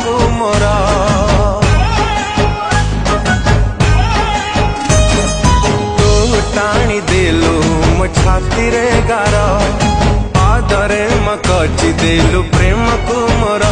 को मोर तू टाणी देलु मो छाती रे गार पादरे मकची देलु प्रेम को मोर।